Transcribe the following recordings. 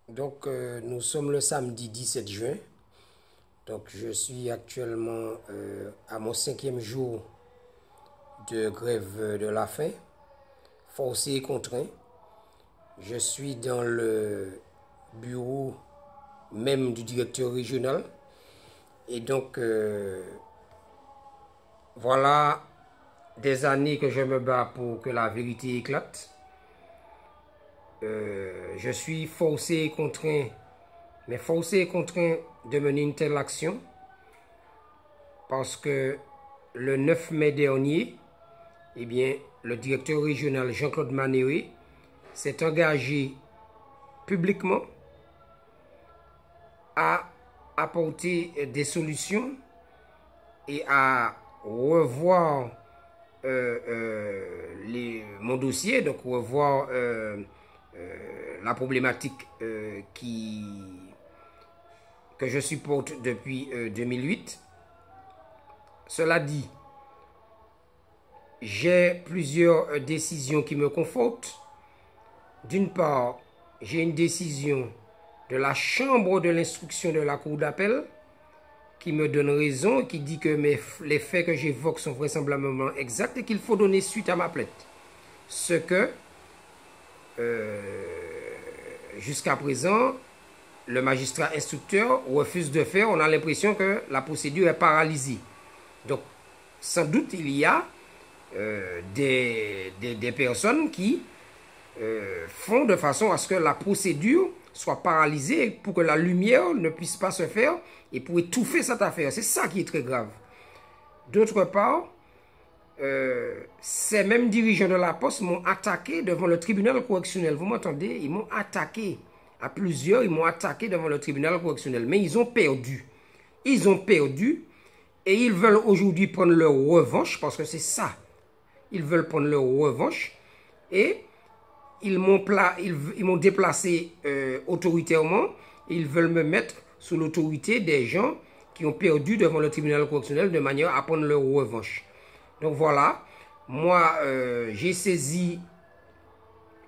Donc, nous sommes le samedi 17 juin. Donc, je suis actuellement à mon 5e jour de grève de la faim, forcé et contraint. Je suis dans le bureau même du directeur régional. Et donc, voilà des années que je me bats pour que la vérité éclate. Je suis forcé et contraint, mais forcé et contraint de mener une telle action parce que le 9 mai dernier, eh bien, le directeur régional Jean-Claude Manéré s'est engagé publiquement à apporter des solutions et à revoir mon dossier, donc revoir la problématique que je supporte depuis 2008. Cela dit, j'ai plusieurs décisions qui me confortent. D'une part, j'ai une décision de la chambre de l'instruction de la cour d'appel qui me donne raison, qui dit que les faits que j'évoque sont vraisemblablement exacts et qu'il faut donner suite à ma plainte. Ce que, jusqu'à présent, le magistrat instructeur refuse de faire. On a l'impression que la procédure est paralysée. Donc, sans doute, il y a des personnes qui font de façon à ce que la procédure soit paralysée pour que la lumière ne puisse pas se faire et pour étouffer cette affaire. C'est ça qui est très grave. D'autre part, ces mêmes dirigeants de la Poste m'ont attaqué devant le tribunal correctionnel. Vous m'entendez? Ils m'ont attaqué à plusieurs, ils m'ont attaqué devant le tribunal correctionnel. Mais ils ont perdu. Ils ont perdu et ils veulent aujourd'hui prendre leur revanche parce que c'est ça. Ils veulent prendre leur revanche et ils m'ont déplacé autoritairement. Ils veulent me mettre sous l'autorité des gens qui ont perdu devant le tribunal correctionnel de manière à prendre leur revanche. Donc voilà, moi j'ai saisi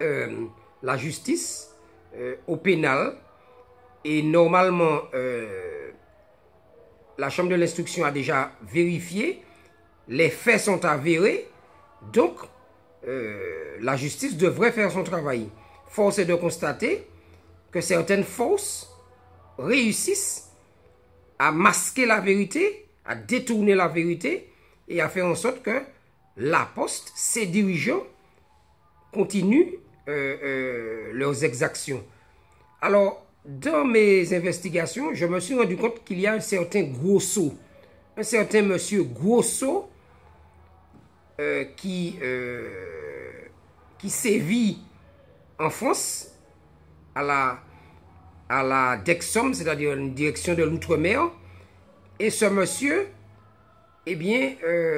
la justice au pénal et normalement la chambre de l'instruction a déjà vérifié, les faits sont avérés, donc la justice devrait faire son travail. Force est de constater que certaines forces réussissent à masquer la vérité, à détourner la vérité et à faire en sorte que la Poste, ses dirigeants, continuent leurs exactions. Alors, dans mes investigations, je me suis rendu compte qu'il y a un certain Grosso, un certain monsieur Grosso, qui sévit en France à la DECSOM, c'est-à-dire une direction de l'outre-mer. Et ce monsieur, eh bien,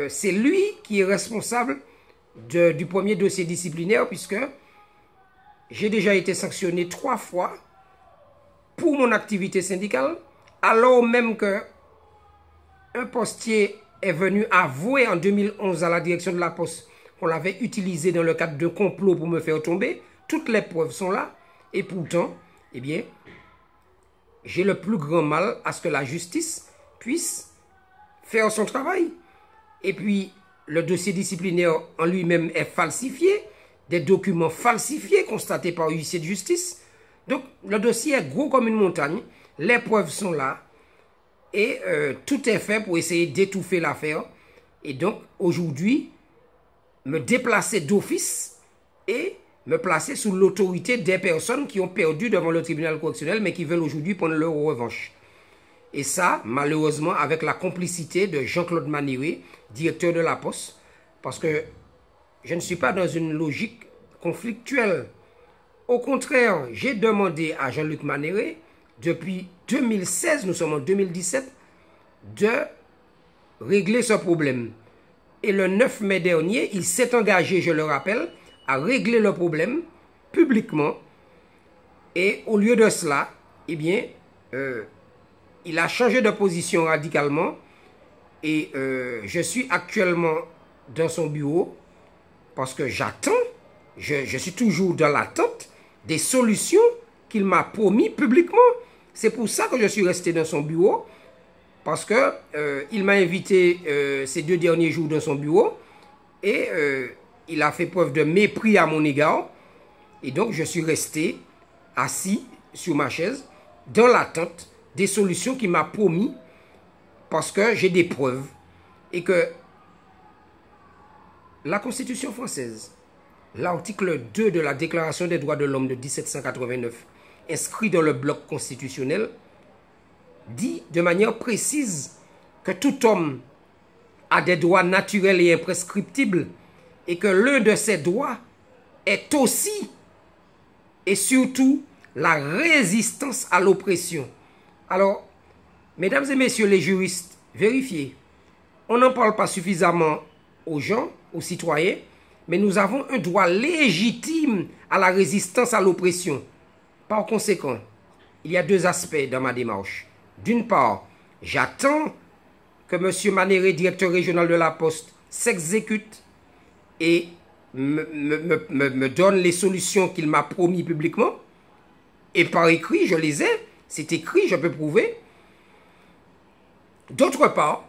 c'est lui qui est responsable du premier dossier disciplinaire, puisque j'ai déjà été sanctionné 3 fois pour mon activité syndicale, alors même que un postier est venu avouer en 2011 à la direction de la Poste qu'on l'avait utilisé dans le cadre d'un complot pour me faire tomber. Toutes les preuves sont là. Et pourtant, eh bien, j'ai le plus grand mal à ce que la justice puisse faire son travail. Et puis, le dossier disciplinaire en lui-même est falsifié. Des documents falsifiés constatés par huissier de justice. Donc, le dossier est gros comme une montagne. Les preuves sont là. Et tout est fait pour essayer d'étouffer l'affaire. Et donc, aujourd'hui, me déplacer d'office et me placer sous l'autorité des personnes qui ont perdu devant le tribunal correctionnel, mais qui veulent aujourd'hui prendre leur revanche. Et ça, malheureusement, avec la complicité de Jean-Claude Manéré, directeur de la Poste, parce que je ne suis pas dans une logique conflictuelle. Au contraire, j'ai demandé à Jean-Luc Manéré, depuis 2016, nous sommes en 2017, de régler ce problème. Et le 9 mai dernier, il s'est engagé, je le rappelle, à régler le problème publiquement. Et au lieu de cela, eh bien, il a changé de position radicalement. Et je suis actuellement dans son bureau parce que j'attends, je suis toujours dans l'attente des solutions qu'il m'a promis publiquement. C'est pour ça que je suis resté dans son bureau, parce que il m'a invité ces 2 derniers jours dans son bureau et il a fait preuve de mépris à mon égard. Et donc, je suis resté assis sur ma chaise dans l'attente des solutions qu'il m'a promis, parce que j'ai des preuves et que la Constitution française, l'article 2 de la Déclaration des droits de l'homme de 1789, inscrit dans le bloc constitutionnel, dit de manière précise que tout homme a des droits naturels et imprescriptibles et que l'un de ces droits est aussi et surtout la résistance à l'oppression. Alors, mesdames et messieurs les juristes, vérifiez. On n'en parle pas suffisamment aux gens, aux citoyens, mais nous avons un droit légitime à la résistance à l'oppression. Par conséquent, il y a 2 aspects dans ma démarche. D'une part, j'attends que M. Manéré, directeur régional de la Poste, s'exécute et me donne les solutions qu'il m'a promis publiquement. Et par écrit, je les ai. C'est écrit, je peux prouver. D'autre part,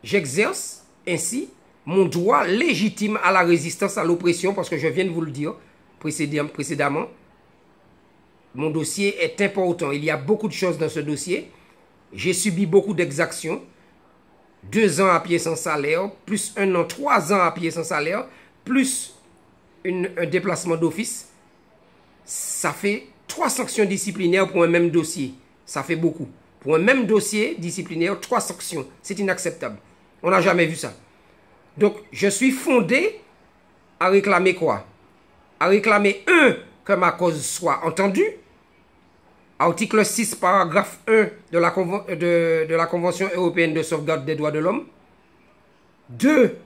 j'exerce ainsi mon droit légitime à la résistance à l'oppression, parce que je viens de vous le dire précédemment. Mon dossier est important. Il y a beaucoup de choses dans ce dossier. J'ai subi beaucoup d'exactions. 2 ans à pied sans salaire, plus 1 an, 3 ans à pied sans salaire, plus un déplacement d'office. Ça fait 3 sanctions disciplinaires pour un même dossier. Ça fait beaucoup. Pour un même dossier disciplinaire, 3 sanctions. C'est inacceptable. On n'a jamais vu ça. Donc, je suis fondé à réclamer quoi? À réclamer, que ma cause soit entendue. Article 6, paragraphe 1 de la Convention européenne de sauvegarde des droits de l'homme. 2,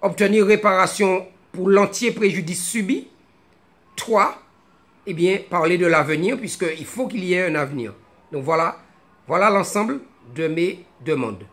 obtenir réparation pour l'entier préjudice subi. 3, eh bien, parler de l'avenir, puisqu'il faut qu'il y ait un avenir. Donc voilà l'ensemble de mes demandes.